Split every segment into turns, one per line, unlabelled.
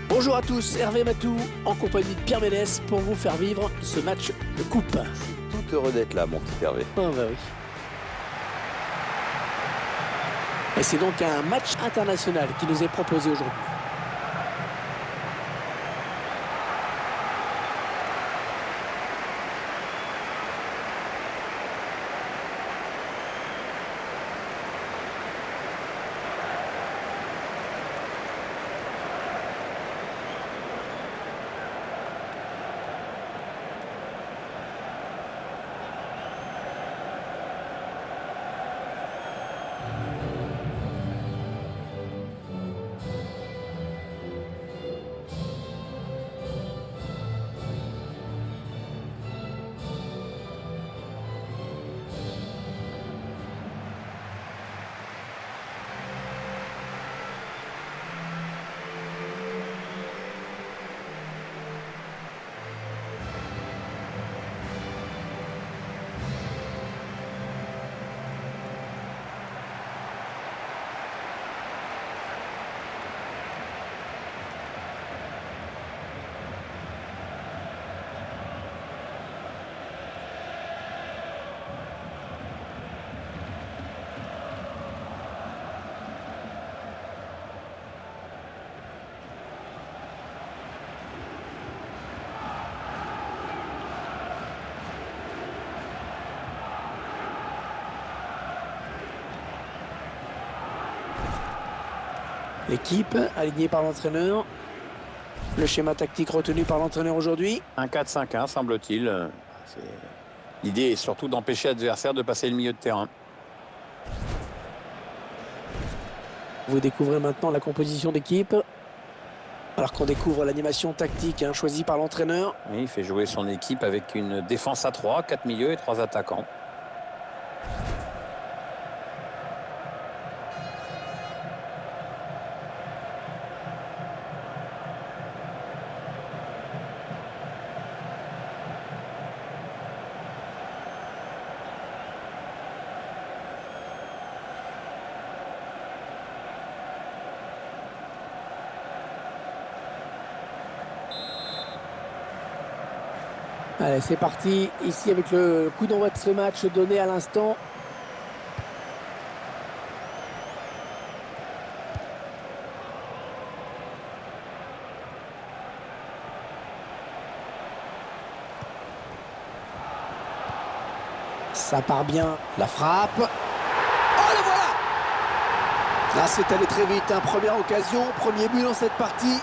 Bonjour à tous, Hervé Matou en compagnie de Pierre Ménès pour vous faire vivre ce match de coupe.
Tout heureux d'être là, mon petit Hervé.
Ah bah oui. Et c'est donc un match international qui nous est proposé aujourd'hui. L'équipe alignée par l'entraîneur. Le schéma tactique retenu par l'entraîneur aujourd'hui.
Un 4-5-1, semble-t-il. L'idée est surtout d'empêcher l'adversaire de passer le milieu de terrain.
Vous découvrez maintenant la composition d'équipe. Alors qu'on découvre l'animation tactique choisie par l'entraîneur.
Oui, il fait jouer son équipe avec une défense à 3, 4 milieux et 3 attaquants.
Allez, c'est parti. Ici avec le coup d'envoi de ce match donné à l'instant. Ça part bien. La frappe. Oh, la voilà! Là, c'est allé très vite. Première occasion, premier but dans cette partie.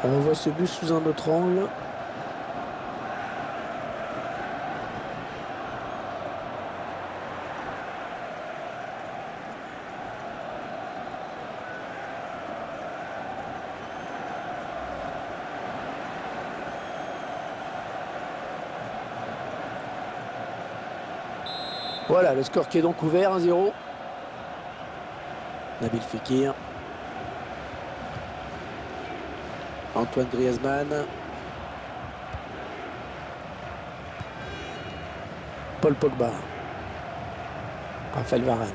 On revoit ce but sous un autre angle. Voilà, le score qui est donc ouvert, 1-0. Nabil Fekir. Antoine Griezmann. Paul Pogba. Raphaël Varane.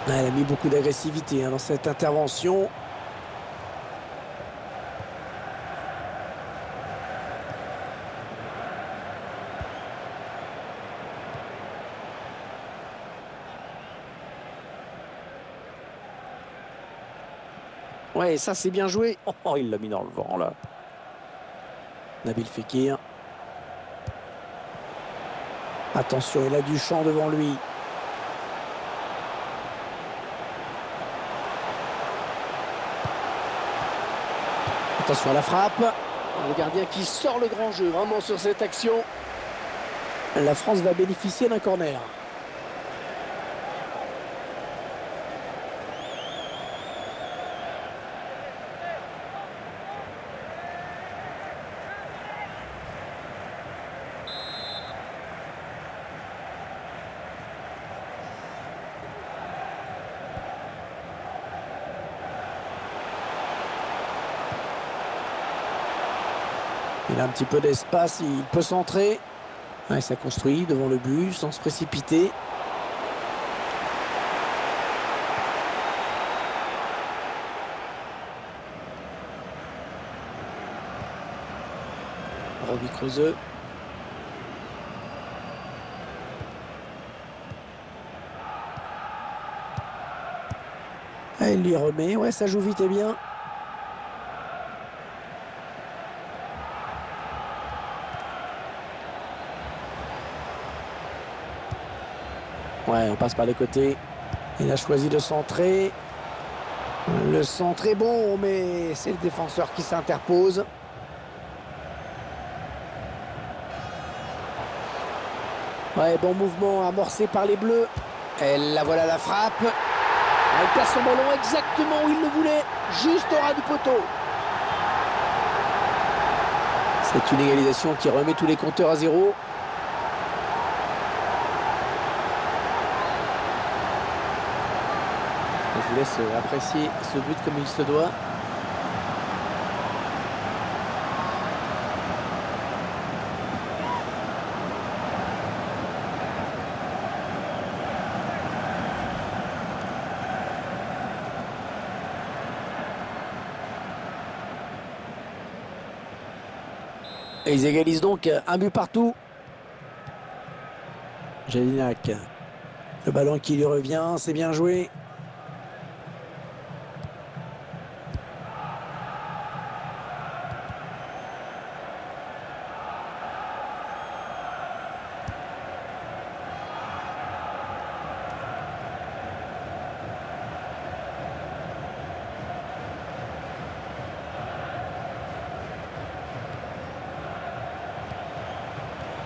Elle a mis beaucoup d'agressivité dans cette intervention. Ouais, ça c'est bien joué.
Oh, il l'a mis dans le vent, là.
Nabil Fekir. Attention, il a du champ devant lui. Attention à la frappe. Le gardien qui sort le grand jeu vraiment sur cette action. La France va bénéficier d'un corner. Il a un petit peu d'espace, il peut centrer. Ouais, ça construit devant le but sans se précipiter. Roby Creuseux. Ah, il lui remet. Ouais, ça joue vite et bien. Ouais, on passe par les côtés. Il a choisi de centrer. Le centre est bon, mais c'est le défenseur qui s'interpose. Ouais, bon mouvement amorcé par les Bleus. Et la voilà la frappe. Il place son ballon exactement où il le voulait, juste au ras du poteau. C'est une égalisation qui remet tous les compteurs à zéro. Je vous laisse apprécier ce but comme il se doit. Et ils égalisent donc un but partout. Jelinek. Le ballon qui lui revient, c'est bien joué.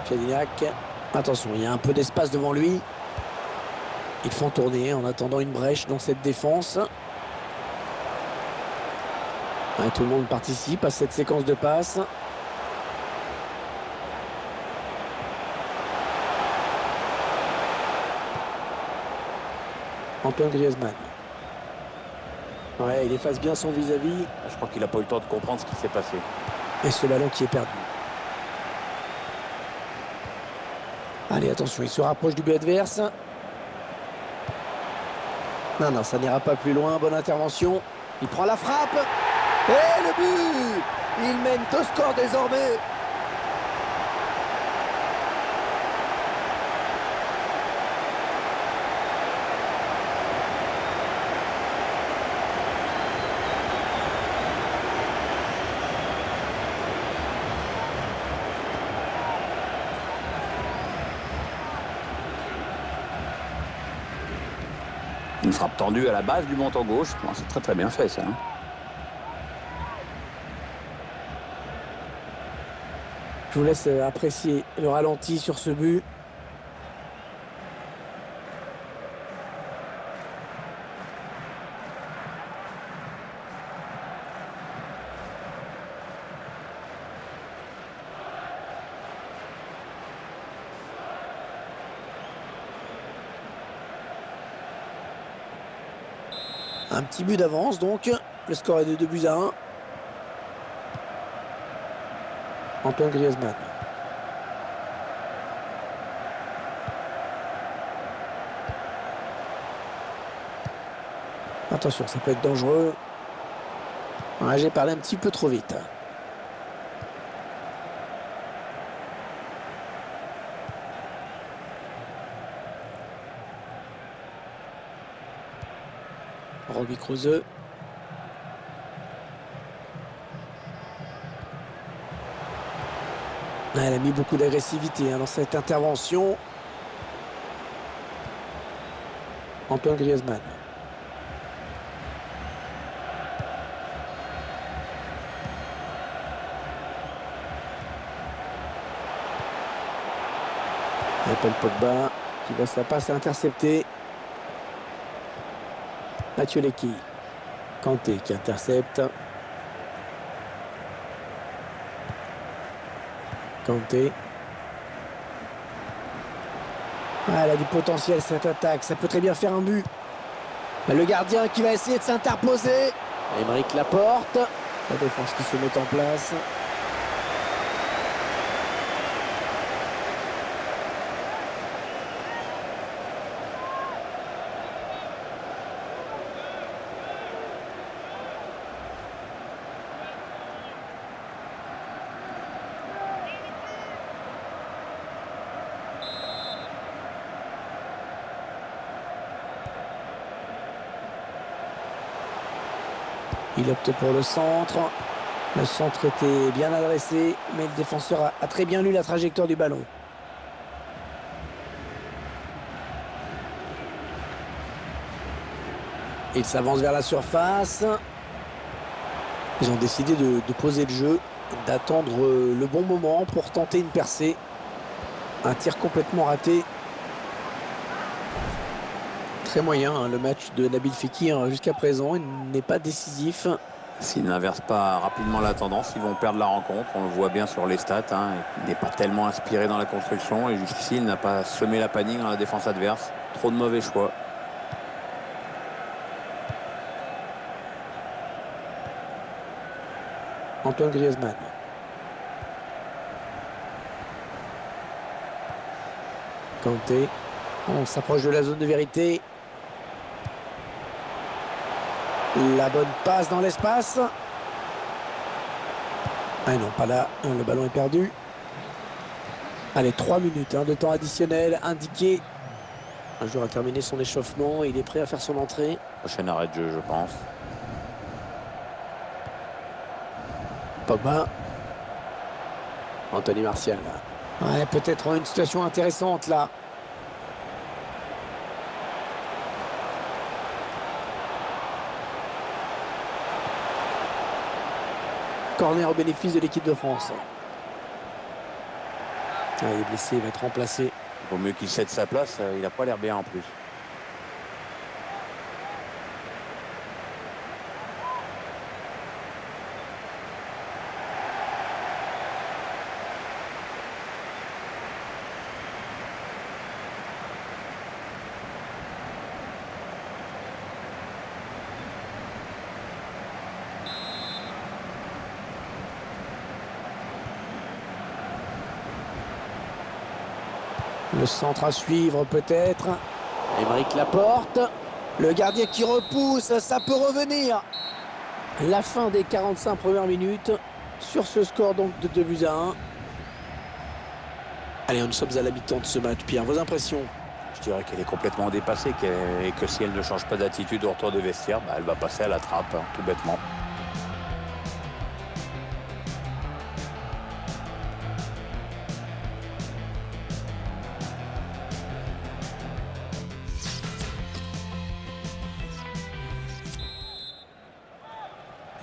Jelinek. Attention, il y a un peu d'espace devant lui. Ils font tourner en attendant une brèche dans cette défense. Ouais, tout le monde participe à cette séquence de passes. Antoine Griezmann. Ouais, il efface bien son vis-à-vis.
Je crois qu'il n'a pas eu le temps de comprendre ce qui s'est passé.
Et ce ballon qui est perdu. Allez, attention, il se rapproche du but adverse. Non, ça n'ira pas plus loin. Bonne intervention. Il prend la frappe. Et le but! Il mène au score désormais.
Une frappe tendue à la base du montant gauche. Bon, c'est très très bien fait ça.
Je vous laisse apprécier le ralenti sur ce but. Un petit but d'avance donc. Le score est de 2-1. Antoine Griezmann. Attention, ça peut être dangereux. Ouais, j'ai parlé un petit peu trop vite. Roby Creuseux. Elle a mis beaucoup d'agressivité dans cette intervention. Antoine Griezmann. Il appelle Pogba qui va sa passe interceptée. Mathieu Lecky. Kanté qui intercepte. Kanté. Ah, elle a du potentiel cette attaque. Ça peut très bien faire un but. Le gardien qui va essayer de s'interposer. Aymeric Laporte. La défense qui se met en place. Il opte pour le centre. Le centre était bien adressé, mais le défenseur a très bien lu la trajectoire du ballon. Il s'avance vers la surface. Ils ont décidé de poser le jeu, d'attendre le bon moment pour tenter une percée. Un tir complètement raté. Très moyen, hein, le match de Nabil Fekir jusqu'à présent. Il n'est pas décisif.
S'ils n'inversent pas rapidement la tendance, ils vont perdre la rencontre. On le voit bien sur les stats. Hein. Il n'est pas tellement inspiré dans la construction. Et jusqu'ici, il n'a pas semé la panique dans la défense adverse. Trop de mauvais choix.
Antoine Griezmann. Kanté. On s'approche de la zone de vérité. La bonne passe dans l'espace. Ah non, pas là. Le ballon est perdu. Allez, 3 minutes de temps additionnel indiqué. Un joueur a terminé son échauffement. Il est prêt à faire son entrée.
Prochain arrêt de jeu, je pense.
Pogba. Anthony Martial. Ouais, peut-être une situation intéressante là. Corner au bénéfice de l'équipe de France. Ah, il est blessé, il va être remplacé.
Il vaut mieux qu'il cède sa place. Il n'a pas l'air bien en plus.
Le centre à suivre peut-être. Aymeric Laporte. Le gardien qui repousse, ça peut revenir. La fin des 45 premières minutes. Sur ce score donc de 2-1. Allez, nous sommes à la mi-temps de ce match. Pierre, vos impressions?
Je dirais qu'elle est complètement dépassée et que si elle ne change pas d'attitude au retour de vestiaire, elle va passer à la trappe, hein, tout bêtement.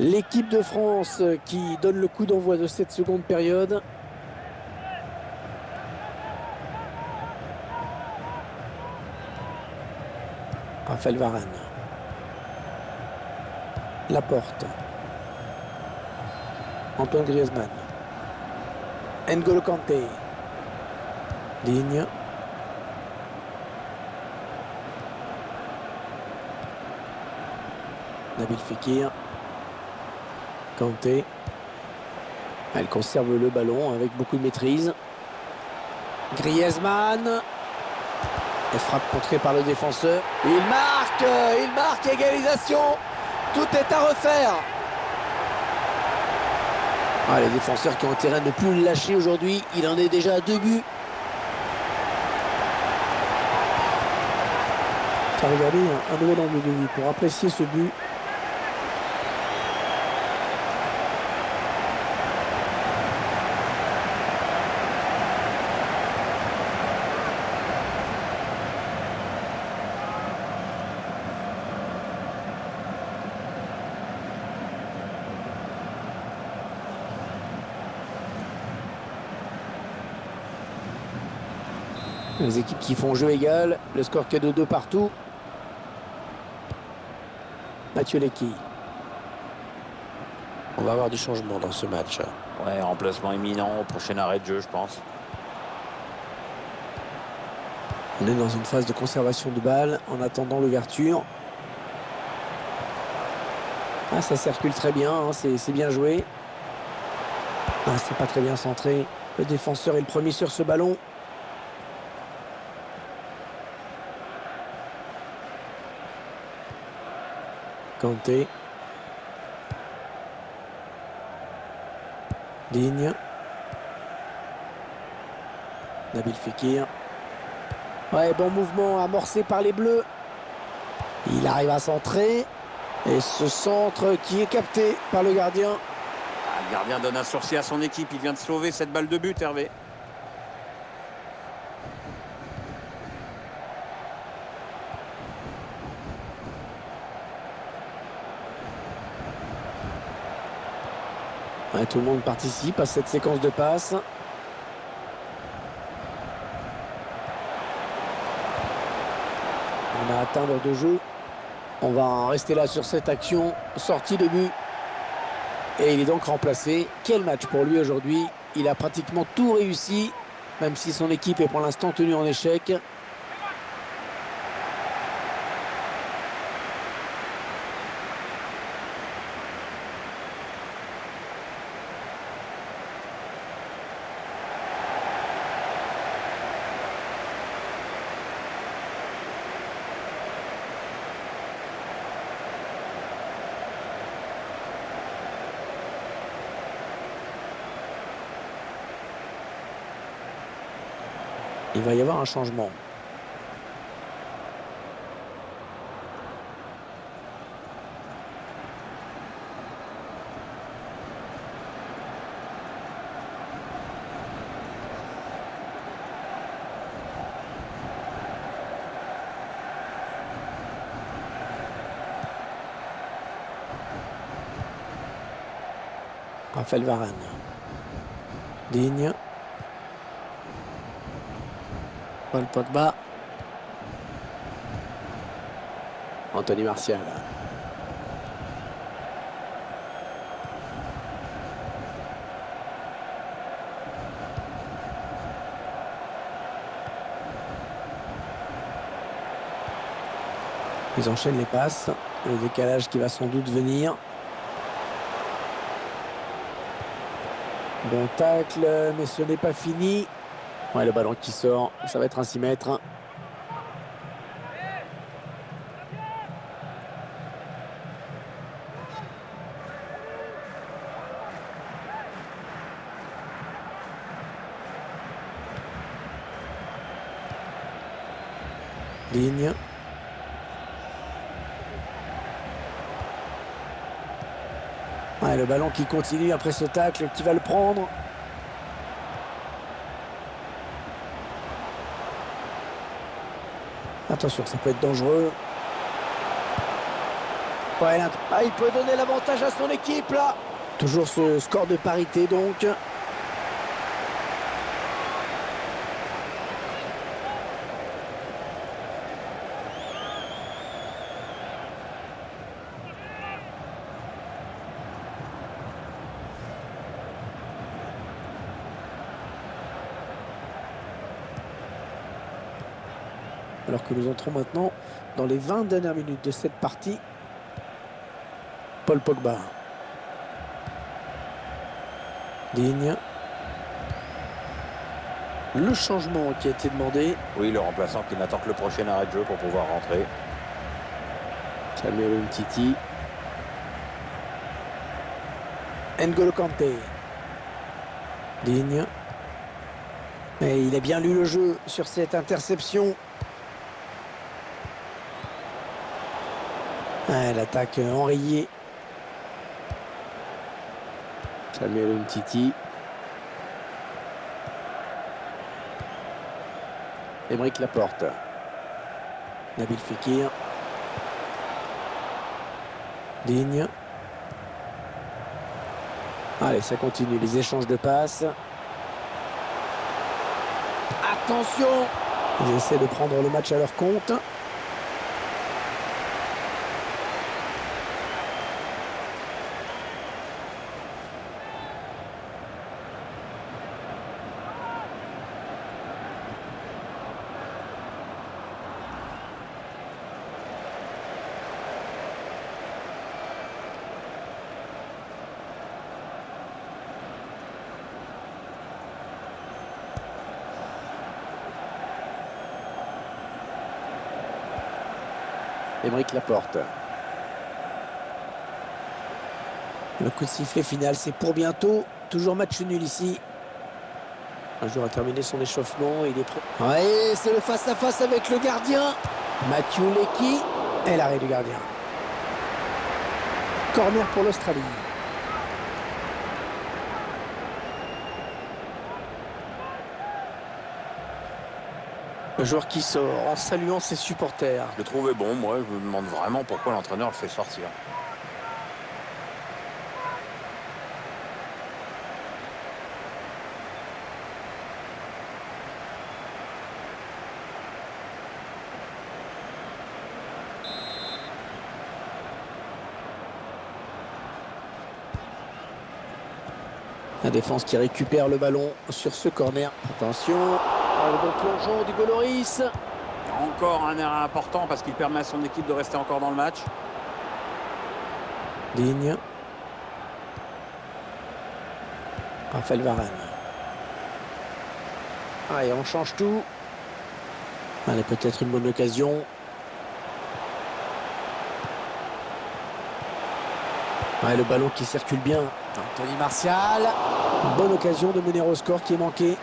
L'équipe de France qui donne le coup d'envoi de cette seconde période. Raphaël Varane. Laporte. Antoine Griezmann. N'Golo Kanté. Digne. Nabil Fekir. Kanté. Elle conserve le ballon avec beaucoup de maîtrise. Griezmann. Elle frappe contrée par le défenseur. Il marque égalisation. Tout est à refaire. Ah, les défenseurs qui ont intérêt à ne plus le lâcher aujourd'hui. Il en est déjà à 2 buts. Regardez un nouvel angle de vue pour apprécier ce but. Les équipes qui font jeu égal. Le score est de 2 partout. Mathieu Lecky. On va avoir du changement dans ce match.
Ouais, remplacement imminent au prochain arrêt de jeu, je pense.
On est dans une phase de conservation de balle en attendant l'ouverture. Ah, ça circule très bien, hein, c'est bien joué. Ah, c'est pas très bien centré. Le défenseur est le premier sur ce ballon. Kanté. Digne. Nabil Fekir. Ouais, bon mouvement amorcé par les Bleus. Il arrive à centrer. Et ce centre qui est capté par le gardien.
Le gardien donne un sursis à son équipe. Il vient de sauver cette balle de but, Hervé.
Ouais, tout le monde participe à cette séquence de passes. On a atteint l'heure de jeu. On va en rester là sur cette action. Sortie de but. Et il est donc remplacé. Quel match pour lui aujourd'hui. Il a pratiquement tout réussi, même si son équipe est pour l'instant tenue en échec. Il va y avoir un changement. Raphaël Varane. Digne. Paul Pogba. Anthony Martial. Ils enchaînent les passes. Le décalage qui va sans doute venir. Bon tacle, mais ce n'est pas fini. Ouais, le ballon qui sort, ça va être un 6 mètres. Ligne. Ouais, le ballon qui continue après ce tacle, qui va le prendre. Attention, ça peut être dangereux. Ouais, il peut donner l'avantage à son équipe là. Toujours ce score de parité donc. Alors que nous entrons maintenant dans les 20 dernières minutes de cette partie. Paul Pogba. Digne. Le changement qui a été demandé.
Oui, le remplaçant qui n'attend que le prochain arrêt de jeu pour pouvoir rentrer.
Samuel Umtiti. N'Golo Kanté. Digne. Et il a bien lu le jeu sur cette interception. Ah, l'attaque enrayée. Samuel Umtiti. Aymeric Laporte. Nabil Fekir. Digne. Allez, ça continue, les échanges de passes. Attention! Ils essaient de prendre le match à leur compte. Aymeric Laporte. Le coup de sifflet final, c'est pour bientôt. Toujours match nul ici. Un joueur a terminé son échauffement. Il est prêt. Ouais, c'est le face-à-face avec le gardien. Mathieu Leckie. Et l'arrêt du gardien. Corner pour l'Australie. Le joueur qui sort en saluant ses supporters.
Je le trouvais bon, moi. Je me demande vraiment pourquoi l'entraîneur le fait sortir.
La défense qui récupère le ballon sur ce corner. Attention, le bon plongeon du Goloris.
Encore un arrêt important parce qu'il permet à son équipe de rester encore dans le match.
Digne. Raphaël Varane. Allez, on change tout. Allez, peut-être une bonne occasion. Ouais, le ballon qui circule bien. Anthony Martial. Une bonne occasion de mener au score qui est manqué.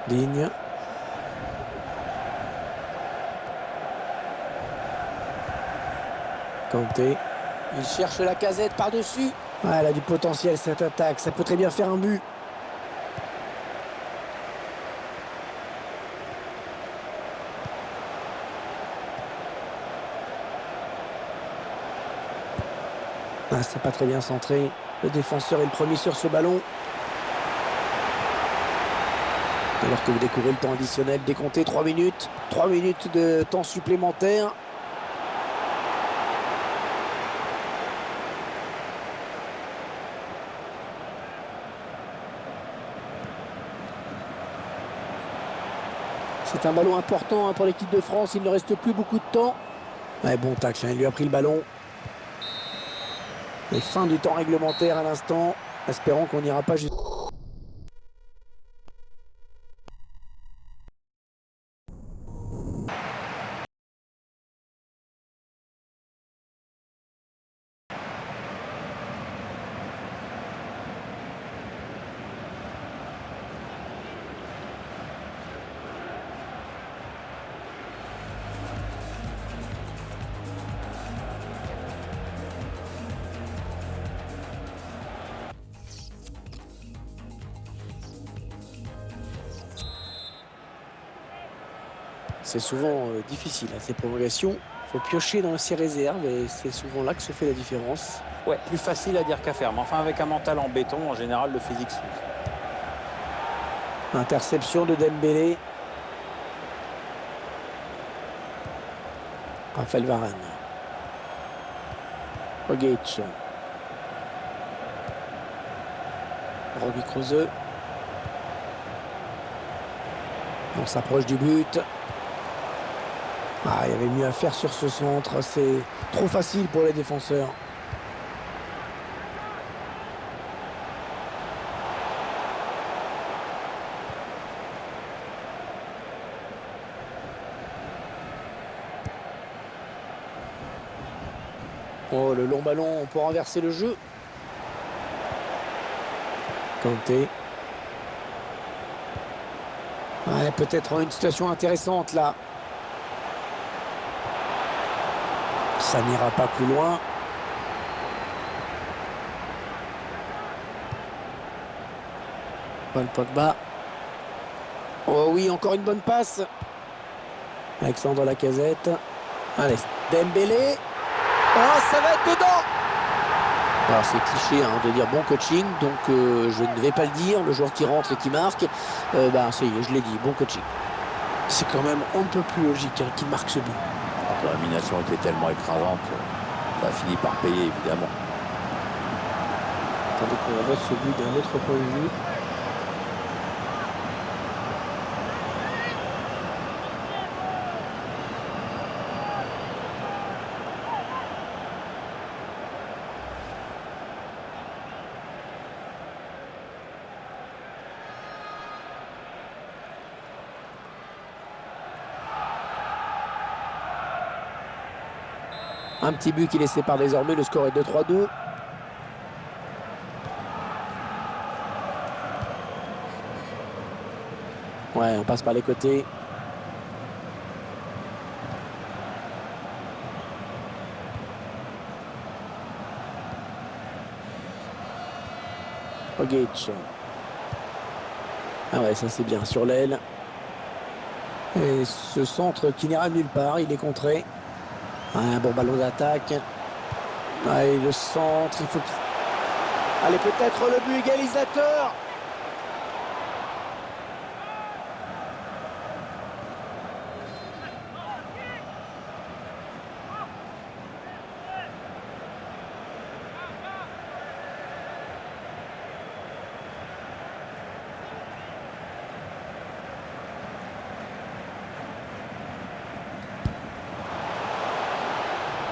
Digne. Kanté. Il cherche la casette par-dessus. Ah, elle a du potentiel cette attaque. Ça peut très bien faire un but. Ah, c'est pas très bien centré. Le défenseur est le premier sur ce ballon. Alors que vous découvrez le temps additionnel décompté, 3 minutes. 3 minutes de temps supplémentaire. C'est un ballon important pour l'équipe de France. Il ne reste plus beaucoup de temps. Ouais, bon tacle, il lui a pris le ballon. Et fin du temps réglementaire à l'instant. Espérons qu'on n'ira pas jusqu'à... C'est souvent difficile, ces prolongations. Il faut piocher dans ses réserves et c'est souvent là que se fait la différence.
Ouais, plus facile à dire qu'à faire. Mais enfin, avec un mental en béton, en général, le physique suit.
Interception de Dembélé. Raphaël Varane. Rogic. Robbie Krause. On s'approche du but. Ah, il y avait mieux à faire sur ce centre. C'est trop facile pour les défenseurs. Oh, le long ballon pour renverser le jeu. Kanté. Ouais, peut-être une situation intéressante là. Ça n'ira pas plus loin. Paul Pogba. Oh oui, encore une bonne passe. Alexandre Lacazette. Allez, Dembélé. Oh, ça va être dedans. Alors c'est cliché de dire bon coaching, donc je ne vais pas le dire. Le joueur qui rentre et qui marque, ça y est, je l'ai dit, bon coaching. C'est quand même on ne peut plus logique qu'il marque ce but.
La domination était tellement écrasante, ça a fini par payer évidemment.
Attendez qu'on voit ce but d'un autre point de vue. Un petit but qui les sépare désormais. Le score est de 3-2. Ouais, on passe par les côtés. Ogic. Ah ouais, ça c'est bien sur l'aile. Et ce centre qui n'ira nulle part, il est contré. Un bon ballon d'attaque. Ouais, le centre, il faut qu'il... Allez, peut-être le but égalisateur.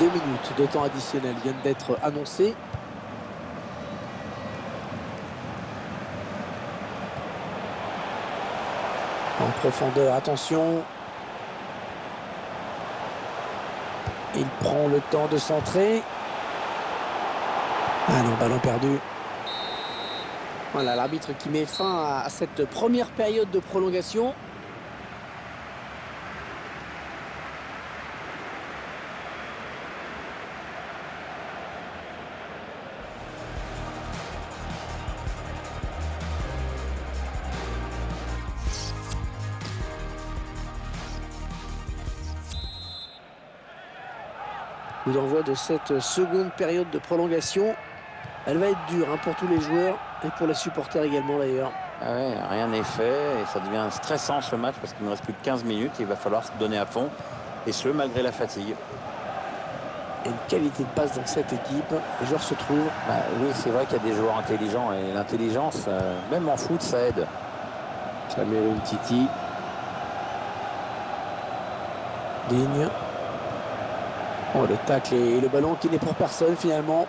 Deux minutes de temps additionnel viennent d'être annoncées. En profondeur, attention. Il prend le temps de centrer. Ah non, ballon perdu. Voilà, l'arbitre qui met fin à cette première période de prolongation. Coup d'envoi de cette seconde période de prolongation. Elle va être dure pour tous les joueurs et pour les supporters également d'ailleurs.
Ah ouais, rien n'est fait et ça devient stressant ce match parce qu'il ne reste plus que 15 minutes. Il va falloir se donner à fond et ce malgré la fatigue.
Et une qualité de passe dans cette équipe. Les joueurs se trouvent.
Oui, c'est vrai qu'il y a des joueurs intelligents et l'intelligence, même en foot, ça aide.
Samuel Umtiti. Digne. Oh, le tacle et le ballon qui n'est pour personne finalement.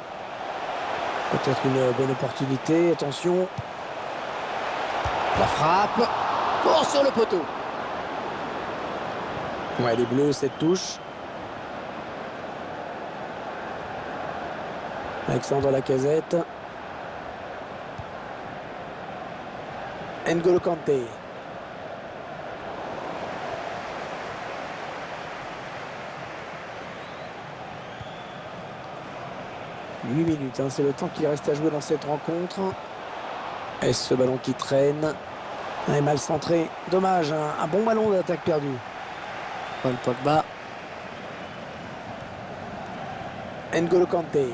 Peut-être une bonne opportunité. Attention. La frappe. Oh, sur le poteau. Ouais, les Bleus, cette touche. Alexandre Lacazette. N'Golo Kanté. Huit minutes, c'est le temps qu'il reste à jouer dans cette rencontre. Et ce ballon qui traîne. Elle est mal centré. Dommage, un bon ballon d'attaque perdu. Paul Pogba. N'Golo Kanté.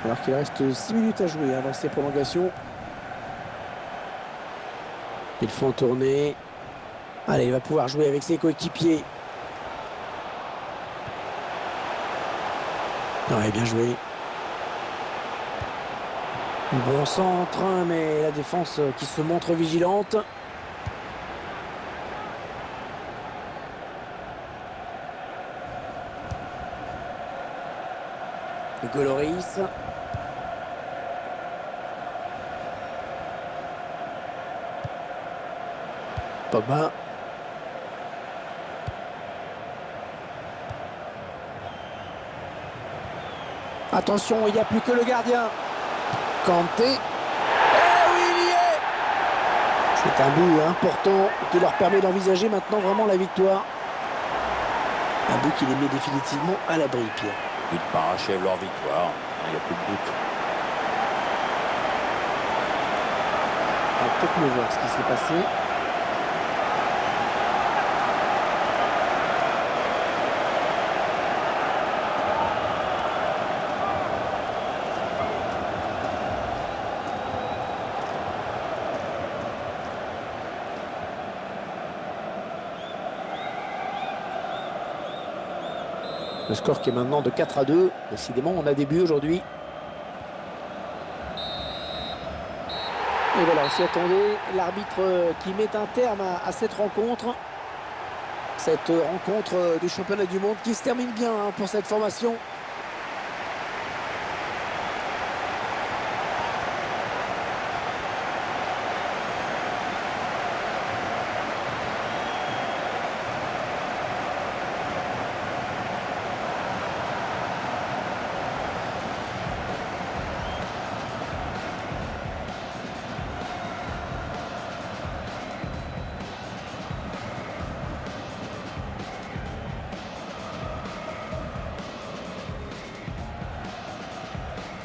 Alors qu'il reste 6 minutes à jouer dans ces prolongations. Ils font tourner. Allez, il va pouvoir jouer avec ses coéquipiers. Ouais, bien joué. Bon centre, mais la défense qui se montre vigilante. Hugo Lloris. Pogba. Attention, il n'y a plus que le gardien. Kanté. Eh oui, il y est. C'est un but important qui leur permet d'envisager maintenant vraiment la victoire. Un but qui les met définitivement à l'abri, Pierre.
But parachève leur victoire. Il n'y a plus de doute.
On va peut-être mieux voir ce qui s'est passé. Le score qui est maintenant de 4-2. Décidément, on a des buts aujourd'hui. Et voilà, on s'y attendait. L'arbitre qui met un terme à cette rencontre. Cette rencontre du championnat du monde qui se termine bien pour cette formation.